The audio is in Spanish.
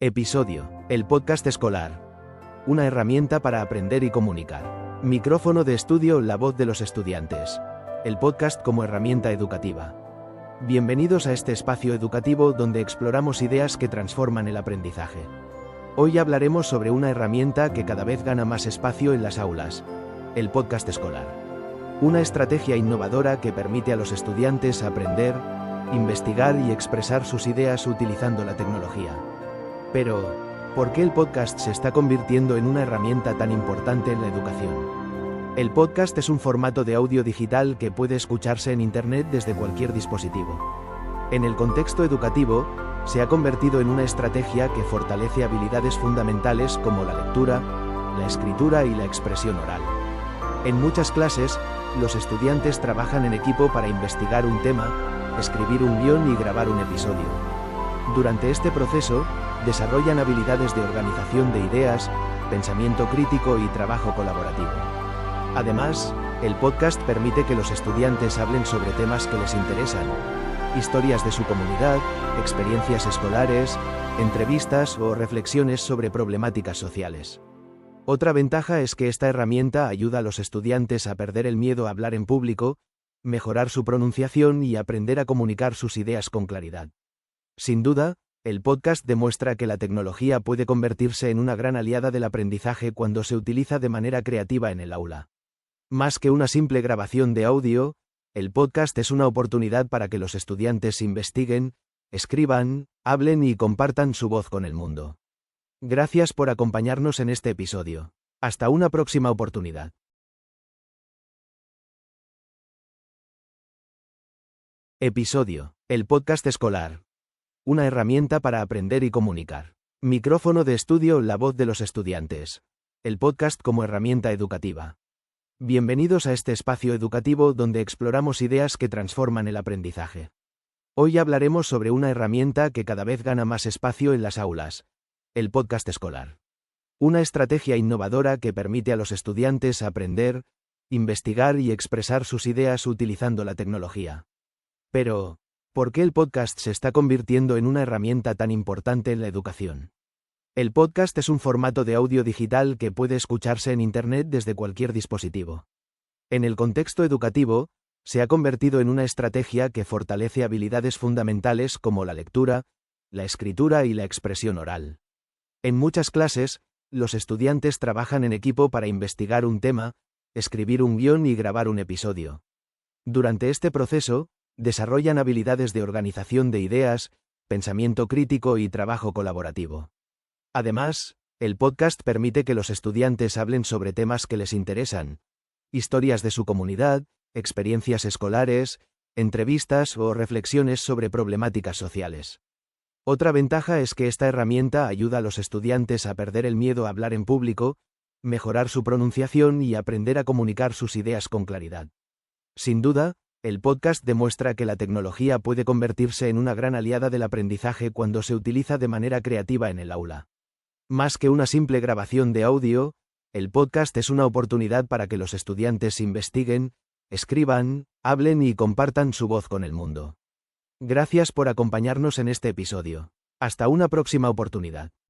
Episodio: el podcast escolar. Una herramienta para aprender y comunicar. Micrófono de estudio, la voz de los estudiantes. El podcast como herramienta educativa. Bienvenidos a este espacio educativo donde exploramos ideas que transforman el aprendizaje. Hoy hablaremos sobre una herramienta que cada vez gana más espacio en las aulas: el podcast escolar. Una estrategia innovadora que permite a los estudiantes aprender, investigar y expresar sus ideas utilizando la tecnología. Pero, ¿por qué el podcast se está convirtiendo en una herramienta tan importante en la educación? El podcast es un formato de audio digital que puede escucharse en Internet desde cualquier dispositivo. En el contexto educativo, se ha convertido en una estrategia que fortalece habilidades fundamentales como la lectura, la escritura y la expresión oral. En muchas clases, los estudiantes trabajan en equipo para investigar un tema, escribir un guión y grabar un episodio. Durante este proceso, desarrollan habilidades de organización de ideas, pensamiento crítico y trabajo colaborativo. Además, el podcast permite que los estudiantes hablen sobre temas que les interesan: historias de su comunidad, experiencias escolares, entrevistas o reflexiones sobre problemáticas sociales. Otra ventaja es que esta herramienta ayuda a los estudiantes a perder el miedo a hablar en público, mejorar su pronunciación y aprender a comunicar sus ideas con claridad. Sin duda, el podcast demuestra que la tecnología puede convertirse en una gran aliada del aprendizaje cuando se utiliza de manera creativa en el aula. Más que una simple grabación de audio, el podcast es una oportunidad para que los estudiantes investiguen, escriban, hablen y compartan su voz con el mundo. Gracias por acompañarnos en este episodio. Hasta una próxima oportunidad. Episodio: el podcast escolar. Una herramienta para aprender y comunicar. Micrófono de estudio, la voz de los estudiantes. El podcast como herramienta educativa. Bienvenidos a este espacio educativo donde exploramos ideas que transforman el aprendizaje. Hoy hablaremos sobre una herramienta que cada vez gana más espacio en las aulas: el podcast escolar. Una estrategia innovadora que permite a los estudiantes aprender, investigar y expresar sus ideas utilizando la tecnología. Pero, ¿por qué el podcast se está convirtiendo en una herramienta tan importante en la educación? El podcast es un formato de audio digital que puede escucharse en Internet desde cualquier dispositivo. En el contexto educativo, se ha convertido en una estrategia que fortalece habilidades fundamentales como la lectura, la escritura y la expresión oral. En muchas clases, los estudiantes trabajan en equipo para investigar un tema, escribir un guión y grabar un episodio. Durante este proceso, desarrollan habilidades de organización de ideas, pensamiento crítico y trabajo colaborativo. Además, el podcast permite que los estudiantes hablen sobre temas que les interesan: historias de su comunidad, experiencias escolares, entrevistas o reflexiones sobre problemáticas sociales. Otra ventaja es que esta herramienta ayuda a los estudiantes a perder el miedo a hablar en público, mejorar su pronunciación y aprender a comunicar sus ideas con claridad. Sin duda, el podcast demuestra que la tecnología puede convertirse en una gran aliada del aprendizaje cuando se utiliza de manera creativa en el aula. Más que una simple grabación de audio, el podcast es una oportunidad para que los estudiantes investiguen, escriban, hablen y compartan su voz con el mundo. Gracias por acompañarnos en este episodio. Hasta una próxima oportunidad.